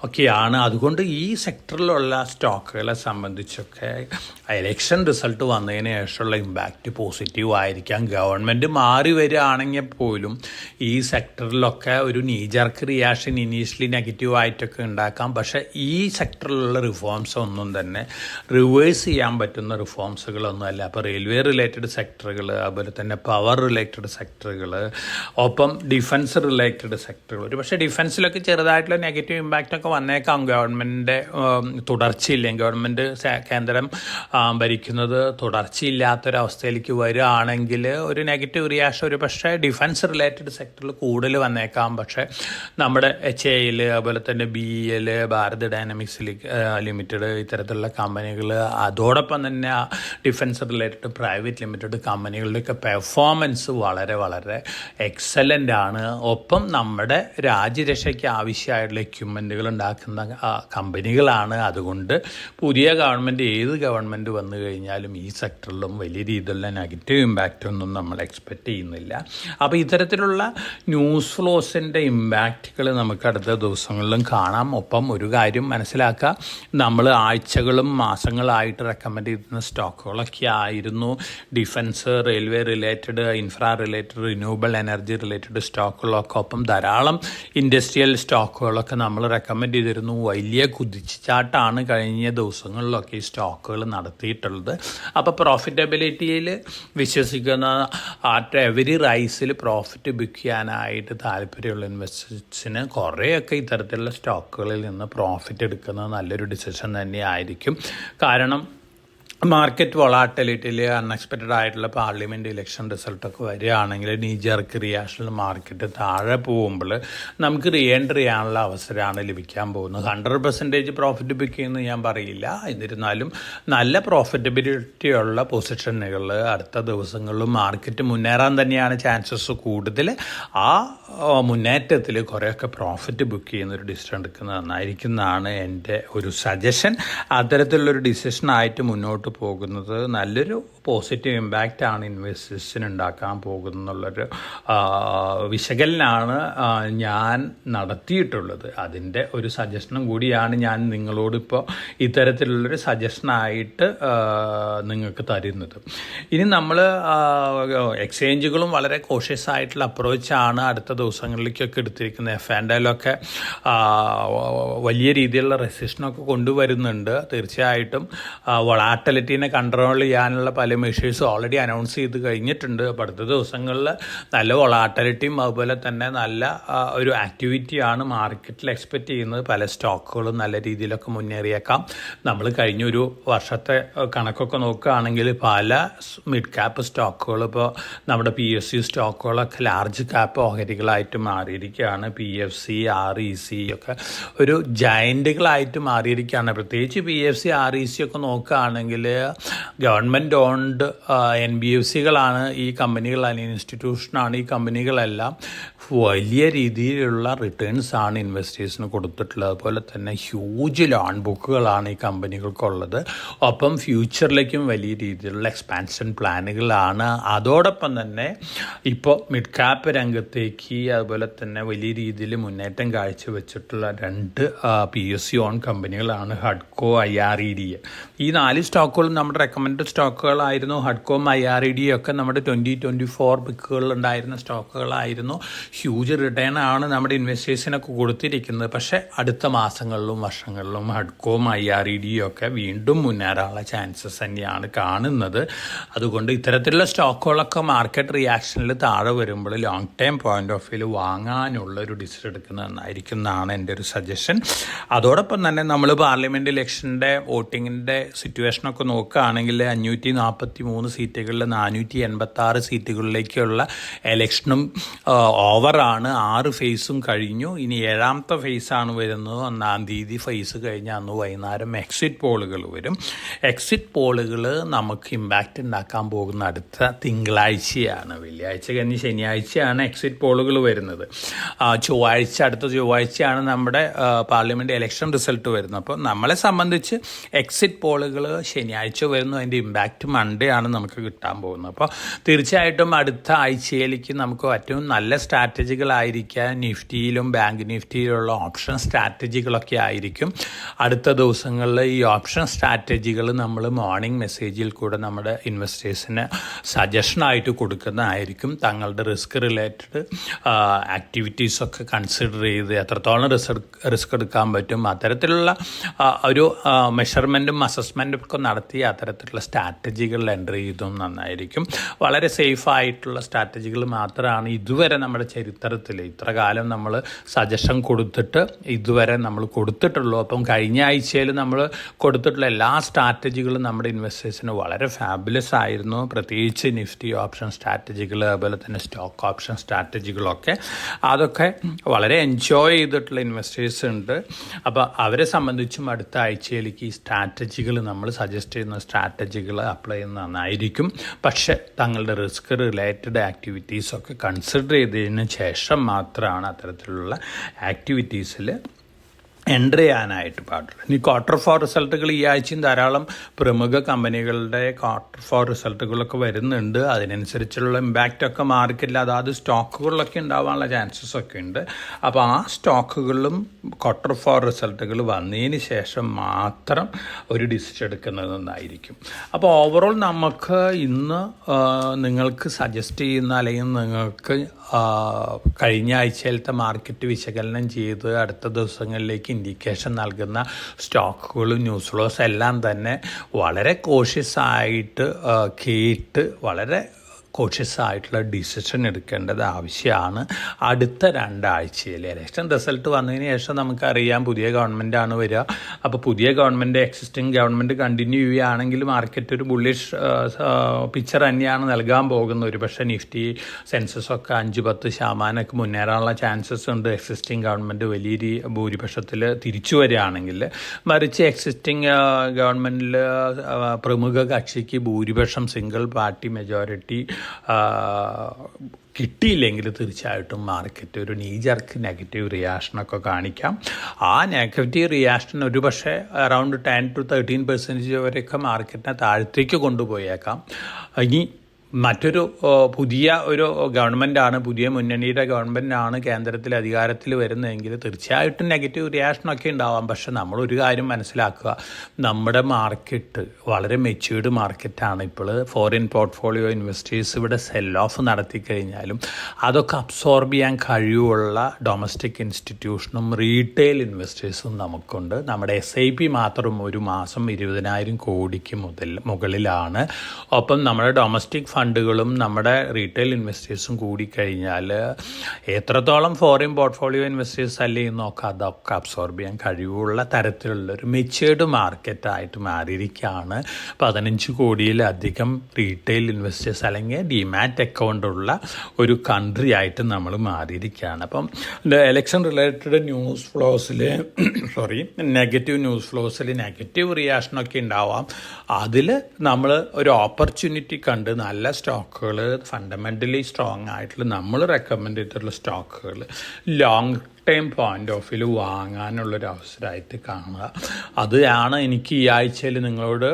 ഒക്കെയാണ്. അതുകൊണ്ട് ഈ സെക്ടറിലുള്ള സ്റ്റോക്കുകളെ സംബന്ധിച്ചൊക്കെ ഇലക്ഷൻ റിസൾട്ട് വന്നതിന് ശേഷമുള്ള ഇമ്പാക്റ്റ് പോസിറ്റീവ് ആയിരിക്കാം. ഗവൺമെൻറ് മാറി വരികയാണെങ്കിൽ പോലും ഈ സെക്ടറിലൊക്കെ ഒരു നീജർക്ക് റിയാക്ഷൻ ഇനീഷ്യലി നെഗറ്റീവായിട്ടൊക്കെ ഉണ്ടാക്കാം. പക്ഷേ ഈ സെക്ടറിലുള്ള റിഫോംസ് ഒന്നും തന്നെ റിവേഴ്സ് ചെയ്യാൻ പറ്റുന്ന റിഫോംസുകളൊന്നുമല്ല. അപ്പോൾ റെയിൽവേ റിലേറ്റഡ് സെക്ടറുകൾ, അതുപോലെ തന്നെ പവർ റിലേറ്റഡ് സെക്ടറുകൾ, ഒപ്പം ഡിഫൻസ് റിലേറ്റഡ് സെക്ടറുകൾ. ഒരു പക്ഷേ ഡിഫൻസിലൊക്കെ ചെറുതായിട്ടുള്ള നെഗറ്റീവ് ഇമ്പാക്റ്റൊക്കെ വന്നേക്കാം. ഗവൺമെൻറ്റിൻ്റെ തുടർച്ചയില്ലെങ്കിൽ ഗവൺമെൻറ് കേന്ദ്രം ഭരിക്കുന്നത് തുടർച്ചയില്ലാത്തൊരവസ്ഥയിലേക്ക് വരികയാണെങ്കിൽ ഒരു നെഗറ്റീവ് റിയാക്ഷൻ ഒരു പക്ഷേ ഡിഫൻസ് റിലേറ്റഡ് സെക്ടറിൽ കൂടുതൽ വന്നേക്കാം. പക്ഷേ നമ്മുടെ HAL, അതുപോലെ തന്നെ BEL, ഭാരത് ഡൈനാമിക്സ് ലിമിറ്റഡ് ഇത്തരത്തിലുള്ള കമ്പനികൾ, അതോടൊപ്പം തന്നെ ഡിഫൻസ് റിലേറ്റഡ് പ്രൈവറ്റ് ലിമിറ്റഡ് കമ്പനികളുടെയൊക്കെ പെർഫോമൻസ് വളരെ വളരെ എക്സലൻ്റ് ആണ്. ഒപ്പം നമ്മുടെ രാജ്യരക്ഷയ്ക്ക് ആവശ്യമായിട്ടുള്ള എക്യുപ്മെൻറ്റുകൾ ഉണ്ടാക്കുന്ന കമ്പനികളാണ്. അതുകൊണ്ട് പുതിയ ഗവൺമെൻറ്, ഏത് ഗവൺമെൻറ് വന്നു കഴിഞ്ഞാലും ഈ സെക്ടറിലും വലിയ രീതിയിലുള്ള നെഗറ്റീവ് ഇമ്പാക്റ്റ് ഒന്നും നമ്മൾ എക്സ്പെക്റ്റ് ചെയ്യുന്നില്ല. അപ്പോൾ ഇത്തരത്തിലുള്ള ന്യൂസ് ഫ്ലോസിൻ്റെ ഇമ്പാക്റ്റുകൾ നമുക്ക് അടുത്ത ദിവസങ്ങളിലും കാണാം. ഒപ്പം ഒരു കാര്യം മനസ്സിലാക്കുക, നമ്മൾ ആഴ്ചകളും മാസങ്ങളായിട്ട് റെക്കമെൻഡ് ചെയ്യുന്ന സ്റ്റോക്കുകളൊക്കെ ആയിരുന്നു defence, railway related, infra related, renewable energy related സ്റ്റോക്കുകളൊക്കെ. ഒപ്പം ധാരാളം ഇൻഡസ്ട്രിയൽ സ്റ്റോക്കുകളൊക്കെ നമ്മൾ റെക്കമെൻഡ് ചെയ്തിരുന്നു. വലിയ കുതിച്ചുചാട്ടാണ് കഴിഞ്ഞ ദിവസങ്ങളിലൊക്കെ ഈ സ്റ്റോക്കുകൾ നടത്തിയിട്ടുള്ളത്. അപ്പോൾ പ്രോഫിറ്റബിലിറ്റിയിൽ വിശ്വസിക്കുന്ന ആറ്റ് എവരി റൈസിൽ പ്രോഫിറ്റ് ബുക്ക് ചെയ്യാനായിട്ട് താല്പര്യമുള്ള ഇൻവെസ്റ്റേഴ്സിന് കുറേയൊക്കെ ഇത്തരത്തിലുള്ള സ്റ്റോക്കുകളിൽ നിന്ന് പ്രോഫിറ്റ് എടുക്കുന്നത് നല്ലൊരു ഡിസിഷൻ തന്നെയായിരിക്കും. കാരണം മാർക്കറ്റ് വൊളാറ്റിലിറ്റിയിൽ അൺഎക്സ്പെക്റ്റഡ് ആയിട്ടുള്ള പാർലമെൻറ്റ് ഇലക്ഷൻ റിസൾട്ടൊക്കെ വരികയാണെങ്കിൽ നീജർക്ക് റിയാക്ഷനിൽ മാർക്കറ്റ് താഴെ പോകുമ്പോൾ നമുക്ക് റീ എൻട്രി ചെയ്യാനുള്ള അവസരമാണ് ലഭിക്കാൻ പോകുന്നത്. 100% പ്രോഫിറ്റ് ബുക്ക് ചെയ്യുന്നത് ഞാൻ പറയില്ല. എന്നിരുന്നാലും നല്ല പ്രോഫിറ്റബിലിറ്റി ഉള്ള പൊസിഷനുകൾ അടുത്ത ദിവസങ്ങളിലും മാർക്കറ്റ് മുന്നേറാൻ തന്നെയാണ് ചാൻസസ് കൂടുതൽ. ആ മുന്നേറ്റത്തിൽ കുറേയൊക്കെ പ്രോഫിറ്റ് ബുക്ക് ചെയ്യുന്നൊരു ഡിസിഷൻ എടുക്കുന്നത് നന്നായിരിക്കുന്നതാണ് എൻ്റെ ഒരു സജഷൻ. അത്തരത്തിലുള്ളൊരു ഡിസിഷനായിട്ട് മുന്നോട്ട് പോകുന്നത് നല്ലൊരു പോസിറ്റീവ് ഇമ്പാക്റ്റാണ് ഇൻവെസ്റ്റേഴ്സിന് ഉണ്ടാക്കാൻ പോകുന്നുള്ളൊരു വിശകലനമാണ് ഞാൻ നടത്തിയിട്ടുള്ളത്. അതിൻ്റെ ഒരു സജഷനും കൂടിയാണ് ഞാൻ നിങ്ങളോടിപ്പോൾ ഇത്തരത്തിലുള്ളൊരു സജഷനായിട്ട് നിങ്ങൾക്ക് തരുന്നത്. ഇനി നമ്മൾ എക്സ്ചേഞ്ചുകളും വളരെ കോഷ്യസ് ആയിട്ടുള്ള അപ്രോച്ചാണ് അടുത്ത ദിവസങ്ങളിലേക്കൊക്കെ എടുത്തിരിക്കുന്നത്. F&Lൊക്കെ വലിയ രീതിയിലുള്ള റെസിഷനൊക്കെ കൊണ്ടുവരുന്നുണ്ട്. തീർച്ചയായിട്ടും വൊളാറ്റിലിറ്റീനെ കൺട്രോൾ ചെയ്യാനുള്ള പല മെഷേഴ്സും ഓൾറെഡി അനൗൺസ് ചെയ്ത് കഴിഞ്ഞിട്ടുണ്ട്. അപ്പോൾ അടുത്ത ദിവസങ്ങളിൽ നല്ല വൊളാറ്റിലിറ്റിയും അതുപോലെ തന്നെ നല്ല ഒരു ആക്ടിവിറ്റിയാണ് മാർക്കറ്റിൽ എക്സ്പെക്റ്റ് ചെയ്യുന്നത്. പല സ്റ്റോക്കുകളും നല്ല രീതിയിലൊക്കെ മുന്നേറിയേക്കാം. നമ്മൾ കഴിഞ്ഞൊരു വർഷത്തെ കണക്കൊക്കെ നോക്കുകയാണെങ്കിൽ പല മിഡ് ക്യാപ്പ് സ്റ്റോക്കുകൾ, ഇപ്പോൾ നമ്മുടെ PSU സ്റ്റോക്കുകളൊക്കെ ലാർജ് ക്യാപ്പ് ഓഹരികളായിട്ട് മാറിയിരിക്കുകയാണ്. PFC, REC ഒക്കെ ഒരു ജയൻറ്റുകളായിട്ട് മാറിയിരിക്കുകയാണ്. പ്രത്യേകിച്ച് PFC, REC ഒക്കെ നോക്കുകയാണെങ്കിൽ ഗവൺമെൻറ് ഓൺഡ് NBFCകളാണ് ഈ കമ്പനികൾ, അല്ലെങ്കിൽ ഇൻസ്റ്റിറ്റ്യൂഷനാണ് ഈ കമ്പനികളെല്ലാം. വലിയ രീതിയിലുള്ള റിട്ടേൺസാണ് ഇൻവെസ്റ്റേഴ്സിന് കൊടുത്തിട്ടുള്ളത്. അതുപോലെ തന്നെ ഹ്യൂജ് ലോൺ ബുക്കുകളാണ് ഈ കമ്പനികൾക്കുള്ളത്. ഒപ്പം ഫ്യൂച്ചറിലേക്കും വലിയ രീതിയിലുള്ള എക്സ്പാൻഷൻ പ്ലാനുകളാണ്. അതോടൊപ്പം തന്നെ ഇപ്പോൾ മിഡ് ക്യാപ്പ് രംഗത്തേക്ക് അതുപോലെ തന്നെ വലിയ രീതിയിൽ മുന്നേറ്റം കാഴ്ചവെച്ചിട്ടുള്ള 2 PSU ഓൺ കമ്പനികളാണ് ഹഡ്കോ, IRED. ഈ 4 സ്റ്റോക്കുകളും നമ്മുടെ റെക്കമെൻഡ് സ്റ്റോക്കുകളായിരുന്നു. ഹഡ്കോം, IRED ഒക്കെ നമ്മുടെ 2024 പിക്കുകളിലുണ്ടായിരുന്ന സ്റ്റോക്കുകളായിരുന്നു. ഹ്യൂജ് റിട്ടേൺ ആണ് നമ്മുടെ ഇൻവെസ്റ്റേഴ്സിനൊക്കെ കൊടുത്തിരിക്കുന്നത്. പക്ഷേ അടുത്ത മാസങ്ങളിലും വർഷങ്ങളിലും ഹഡ്കോം, IRED ഒക്കെ വീണ്ടും മുന്നേറാനുള്ള ചാൻസസ് തന്നെയാണ് കാണുന്നത്. അതുകൊണ്ട് ഇത്തരത്തിലുള്ള സ്റ്റോക്കുകളൊക്കെ മാർക്കറ്റ് റിയാക്ഷനിൽ താഴെ വരുമ്പോൾ long time point of view വാങ്ങാനുള്ള ഒരു ഡിസിഷൻ എടുക്കുന്നത് നന്നായിരിക്കുന്നതാണ് എൻ്റെ ഒരു സജഷൻ. അതോടൊപ്പം തന്നെ നമ്മൾ പാർലമെൻറ്റ് ഇലക്ഷൻ്റെ വോട്ടിങ്ങിൻ്റെ സിറ്റുവേഷനൊക്കെ നോക്കുകയാണെങ്കിൽ 543 സീറ്റുകളിൽ 486 സീറ്റുകളിലേക്കുള്ള ഇലക്ഷനും ഓവറാണ്. 6 ഫേസും കഴിഞ്ഞു. ഇനി 7ാമത്തെ ഫേസാണ് വരുന്നത്. 1-ാം തീയതി ഫേസ് കഴിഞ്ഞാൽ അന്ന് വൈകുന്നേരം എക്സിറ്റ് പോളുകൾ വരും. എക്സിറ്റ് പോളുകൾ നമുക്ക് ഇമ്പാക്റ്റ് ഉണ്ടാക്കാൻ പോകുന്ന അടുത്ത തിങ്കളാഴ്ചയാണ്. വെള്ളിയാഴ്ച കഴിഞ്ഞ് ശനിയാഴ്ചയാണ് എക്സിറ്റ് പോളുകൾ വരുന്നത്. അടുത്ത ചൊവ്വാഴ്ചയാണ് നമ്മുടെ പാർലമെൻറ്റ് ഇലക്ഷൻ റിസൾട്ട് വരുന്നത്. അപ്പോൾ നമ്മളെ സംബന്ധിച്ച് എക്സിറ്റ് പോളുകൾ ശനിയാഴ്ച വരുന്നു. അതിൻ്റെ ഇമ്പാക്റ്റ് മൺഡേ സൺഡേ ആണ് നമുക്ക് കിട്ടാൻ പോകുന്നത്. അപ്പോൾ തീർച്ചയായിട്ടും അടുത്ത ആഴ്ചയിലേക്ക് നമുക്ക് ഏറ്റവും നല്ല സ്ട്രാറ്റജികളായിരിക്കാം നിഫ്റ്റിയിലും ബാങ്ക് നിഫ്റ്റിയിലുള്ള ഓപ്ഷൻ സ്ട്രാറ്റജികളൊക്കെ ആയിരിക്കും. അടുത്ത ദിവസങ്ങളിൽ ഈ ഓപ്ഷൻ സ്ട്രാറ്റജികൾ നമ്മൾ മോർണിംഗ് മെസ്സേജിൽ കൂടെ നമ്മുടെ ഇൻവെസ്റ്റേഴ്സിന് സജഷനായിട്ട് കൊടുക്കുന്നതായിരിക്കും. തങ്ങളുടെ റിസ്ക് റിലേറ്റഡ് ആക്ടിവിറ്റീസൊക്കെ കൺസിഡർ ചെയ്ത് എത്രത്തോളം റിസ്ക് എടുക്കാൻ പറ്റും അത്തരത്തിലുള്ള ഒരു മെഷർമെൻറ്റും അസസ്മെൻറ്റും ഒക്കെ നടത്തി അത്തരത്തിലുള്ള സ്ട്രാറ്റജികളിൽ എൻ്റർ ചെയ്തും നന്നായിരിക്കും. വളരെ സേഫായിട്ടുള്ള സ്ട്രാറ്റജികൾ മാത്രമാണ് ഇതുവരെ നമ്മുടെ ചരിത്രത്തിൽ ഇത്ര കാലം നമ്മൾ സജഷൻ കൊടുത്തിട്ട് ഇതുവരെ നമ്മൾ കൊടുത്തിട്ടുള്ളൂ. അപ്പം കഴിഞ്ഞ ആഴ്ചയിൽ നമ്മൾ കൊടുത്തിട്ടുള്ള എല്ലാ സ്ട്രാറ്റജികളും നമ്മുടെ ഇൻവെസ്റ്റേഴ്സിന് വളരെ ഫാബുലസ് ആയിരുന്നു. പ്രത്യേകിച്ച് നിഫ്റ്റി ഓപ്ഷൻ സ്ട്രാറ്റജികൾ, അതുപോലെ തന്നെ സ്റ്റോക്ക് ഓപ്ഷൻ സ്ട്രാറ്റജികളൊക്കെ അതൊക്കെ വളരെ എൻജോയ് ചെയ്തിട്ടുള്ള ഇൻവെസ്റ്റേഴ്സ് ഉണ്ട്. അപ്പോൾ അവരെ സംബന്ധിച്ചും അടുത്ത ആഴ്ചയിലേക്ക് ഈ സ്ട്രാറ്റജികൾ നമ്മൾ സജസ്റ്റ് ചെയ്യുന്ന സ്ട്രാറ്റജികൾ അപ്ലൈ ചെയ്യുന്ന നന്നായിരിക്കും. പക്ഷേ തങ്ങളുടെ റിസ്ക് റിലേറ്റഡ് ആക്ടിവിറ്റീസൊക്കെ കൺസിഡർ ചെയ്തതിന് ശേഷം മാത്രമാണ് അത്തരത്തിലുള്ള ആക്ടിവിറ്റീസിൽ എൻ്റർ ചെയ്യാനായിട്ട് പാടുള്ളൂ. ഇനി ക്വാർട്ടർ ഫോർ റിസൾട്ടുകൾ ഈ ആഴ്ചയും ധാരാളം പ്രമുഖ കമ്പനികളുടെ ക്വാർട്ടർ ഫോർ റിസൾട്ടുകളൊക്കെ വരുന്നുണ്ട്. അതിനനുസരിച്ചുള്ള ഇമ്പാക്റ്റൊക്കെ മാർക്കറ്റിൽ അതാത് സ്റ്റോക്കുകളിലൊക്കെ ഉണ്ടാവാനുള്ള ചാൻസസ് ഒക്കെ ഉണ്ട്. അപ്പോൾ ആ സ്റ്റോക്കുകളിലും ക്വാർട്ടർ ഫോർ റിസൾട്ടുകൾ വന്നതിന് ശേഷം മാത്രം ഒരു ഡിസിഷൻ എടുക്കുന്നത് നന്നായിരിക്കും. അപ്പോൾ ഓവറോൾ നമുക്ക് ഇന്ന് നിങ്ങൾക്ക് സജസ്റ്റ് ചെയ്യുന്ന അല്ലെങ്കിൽ നിങ്ങൾക്ക് കഴിഞ്ഞ ആഴ്ചയിലത്തെ മാർക്കറ്റ് വിശകലനം ചെയ്ത് അടുത്ത ദിവസങ്ങളിലേക്ക് ഇൻഡിക്കേഷൻ നൽകുന്ന സ്റ്റോക്കുകളും ന്യൂസ് ഫ്ലോസ് എല്ലാം തന്നെ വളരെ കോഷ്യസ് ആയിട്ട് കേട്ട് വളരെ കോഷ്യസ് ആയിട്ടുള്ള ഡിസിഷൻ എടുക്കേണ്ടത് ആവശ്യമാണ്. അടുത്ത 2 ആഴ്ചയിൽ ഇലക്ഷൻ റിസൾട്ട് വന്നതിന് ശേഷം നമുക്കറിയാം പുതിയ ഗവൺമെൻറ്റാണ് വരിക. അപ്പോൾ പുതിയ ഗവൺമെൻറ് എക്സിസ്റ്റിംഗ് ഗവൺമെൻറ് കണ്ടിന്യൂ ചെയ്യുകയാണെങ്കിൽ മാർക്കറ്റ് ഒരു ബുള്ളിഷ് പിക്ചർ തന്നെയാണ് നൽകാൻ പോകുന്നത്. ഒരു പക്ഷേ നിഫ്റ്റി സെൻസസൊക്കെ 5-10% മുന്നേറാനുള്ള ചാൻസസ് ഉണ്ട് എക്സിസ്റ്റിംഗ് ഗവൺമെൻറ് വലിയ ഭൂരിപക്ഷത്തിൽ തിരിച്ചു വരികയാണെങ്കിൽ. മറിച്ച് എക്സിസ്റ്റിംഗ് ഗവൺമെൻറ്റിൽ പ്രമുഖ കക്ഷിക്ക് ഭൂരിപക്ഷം സിംഗിൾ പാർട്ടി മെജോറിറ്റി കിട്ടിയില്ലെങ്കിൽ തീർച്ചയായിട്ടും മാർക്കറ്റ് ഒരു നീജർക്ക് നെഗറ്റീവ് റിയാക്ഷനൊക്കെ കാണിക്കാം. ആ നെഗറ്റീവ് റിയാക്ഷൻ ഒരു പക്ഷേ അറൗണ്ട് 10-13% വരെയൊക്കെ മാർക്കറ്റിനെ താഴത്തേക്ക് കൊണ്ടുപോയേക്കാം. ഇനി മറ്റൊരു പുതിയ ഒരു ഗവൺമെൻറ്റാണ്, പുതിയ മുന്നണിയുടെ ഗവൺമെൻറ്റാണ് കേന്ദ്രത്തിൽ അധികാരത്തിൽ വരുന്നതെങ്കിൽ തീർച്ചയായിട്ടും നെഗറ്റീവ് റിയാക്ഷനൊക്കെ ഉണ്ടാവാം. പക്ഷെ നമ്മളൊരു കാര്യം മനസ്സിലാക്കുക, നമ്മുടെ മാർക്കറ്റ് വളരെ മെച്യൂർഡ് മാർക്കറ്റാണ്. ഇപ്പോൾ ഫോറിൻ പോർട്ട്ഫോളിയോ ഇൻവെസ്റ്റേഴ്സ് ഇവിടെ സെൽ ഓഫ് നടത്തി കഴിഞ്ഞാലും അതൊക്കെ അബ്സോർബ് ചെയ്യാൻ കഴിവുള്ള ഡൊമസ്റ്റിക് ഇൻസ്റ്റിറ്റ്യൂഷനും റീറ്റെയിൽ ഇൻവെസ്റ്റേഴ്സും നമുക്കുണ്ട്. നമ്മുടെ SIP മാത്രം ഒരു മാസം 20,000 കോടിക്ക് മുകളിലാണ്. ഒപ്പം നമ്മുടെ ഡൊമസ്റ്റിക് ഫണ്ടുകളും നമ്മുടെ റീറ്റെയിൽ ഇൻവെസ്റ്റേഴ്സും കൂടിക്കഴിഞ്ഞാൽ എത്രത്തോളം ഫോറിൻ പോർട്ട്ഫോളിയോ ഇൻവെസ്റ്റേഴ്സ് അല്ലേ നോക്കാം, അതൊക്കെ അബ്സോർബ് ചെയ്യാൻ കഴിവുള്ള തരത്തിലുള്ളൊരു മെച്യൂർഡ് മാർക്കറ്റായിട്ട് മാറിയിരിക്കുകയാണ്. 15 കോടിയിലധികം റീറ്റെയിൽ ഇൻവെസ്റ്റേഴ്സ് അല്ലെങ്കിൽ ഡിമാറ്റ് അക്കൗണ്ടുള്ള ഒരു കൺട്രി ആയിട്ട് നമ്മൾ മാറിയിരിക്കുകയാണ്. അപ്പം എലക്ഷൻ റിലേറ്റഡ് ന്യൂസ് ഫ്ലോസിൽ നെഗറ്റീവ് ന്യൂസ് ഫ്ലോസിൽ നെഗറ്റീവ് റിയാക്ഷനൊക്കെ ഉണ്ടാവാം. അതിൽ നമ്മൾ ഒരു ഓപ്പർച്യൂണിറ്റി കണ്ട് നല്ല സ്റ്റോക്കുകൾ ഫണ്ടമെൻ്റലി സ്ട്രോങ് ആയിട്ടുള്ള നമ്മൾ റെക്കമെൻഡ് ചെയ്തിട്ടുള്ള സ്റ്റോക്കുകൾ long time point of view വാങ്ങാനുള്ളൊരു അവസരമായിട്ട് കാണുക. അതാണ് എനിക്ക് ഈ ആഴ്ചയിൽ നിങ്ങളോട്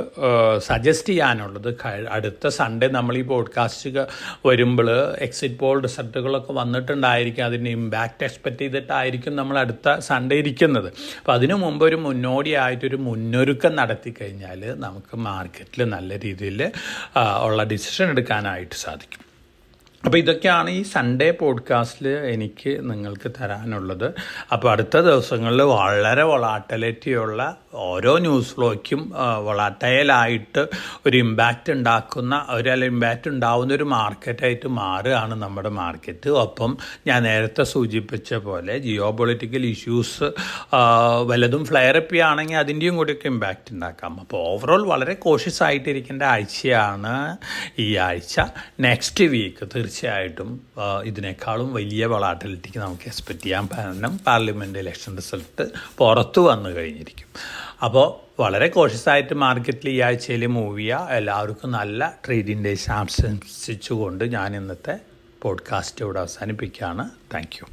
സജസ്റ്റ് ചെയ്യാനുള്ളത്. അടുത്ത സൺഡേ നമ്മൾ ഈ പോഡ്കാസ്റ്റ് വരുമ്പോൾ എക്സിറ്റ് പോൾ റിസൾട്ടുകളൊക്കെ വന്നിട്ടുണ്ടായിരിക്കും. അതിൻ്റെ ഇമ്പാക്റ്റ് എക്സ്പെക്റ്റ് ചെയ്തിട്ടായിരിക്കും നമ്മൾ അടുത്ത സൺഡേ ഇരിക്കുന്നത്. അപ്പോൾ അതിനു മുമ്പ് ഒരു മുന്നോടിയായിട്ടൊരു മുന്നൊരുക്കം നടത്തി കഴിഞ്ഞാൽ നമുക്ക് മാർക്കറ്റിൽ നല്ല രീതിയിൽ ഉള്ള ഡിസിഷൻ എടുക്കാനായിട്ട് സാധിക്കും. അപ്പോൾ ഇതൊക്കെയാണ് ഈ സൺഡേ പോഡ്കാസ്റ്റിൽ എനിക്ക് നിങ്ങൾക്ക് തരാനുള്ളത്. അപ്പോൾ അടുത്ത ദിവസങ്ങളിൽ വളരെ വൊളാറ്റിലിറ്റിയുള്ള ഓരോ ന്യൂസ് ഫ്ലോയ്ക്കും വൊളാറ്റൈലായിട്ട് ഒരു ഇമ്പാക്റ്റ് ഉണ്ടാക്കുന്ന ഇമ്പാക്റ്റ് ഉണ്ടാവുന്ന ഒരു മാർക്കറ്റായിട്ട് മാറുകയാണ് നമ്മുടെ മാർക്കറ്റ്. ഒപ്പം ഞാൻ നേരത്തെ സൂചിപ്പിച്ച പോലെ ജിയോ പൊളിറ്റിക്കൽ ഇഷ്യൂസ് വല്ലതും ഫ്ലെയറപ്പ് ചെയ്യുകയാണെങ്കിൽ അതിൻ്റെയും കൂടിയൊക്കെ ഇമ്പാക്റ്റ് ഉണ്ടാക്കാം. അപ്പോൾ ഓവറോൾ വളരെ കോഷ്യസ് ആയിട്ടിരിക്കേണ്ട ആഴ്ചയാണ് ഈ ആഴ്ച. നെക്സ്റ്റ് വീക്ക് തീർച്ചയായിട്ടും ഇതിനേക്കാളും വലിയ വൊളാറ്റിലിറ്റിക്ക് നമുക്ക് എക്സ്പെക്റ്റ് ചെയ്യാൻ. കാരണം പാർലമെൻറ്റ് ഇലക്ഷൻ റിസൾട്ട് പുറത്തു വന്നു കഴിഞ്ഞിരിക്കും. അപ്പോൾ വളരെ കോഷ്യസായിട്ട് മാർക്കറ്റിൽ ഈ ആഴ്ചയിൽ മൂവ് ചെയ്യുക. എല്ലാവർക്കും നല്ല ട്രേഡിംഗ് ഡേയ്സ് ആശംസിച്ചുകൊണ്ട് ഞാൻ ഇന്നത്തെ പോഡ്കാസ്റ്റ് ഇവിടെ അവസാനിപ്പിക്കുകയാണ്. Thank you.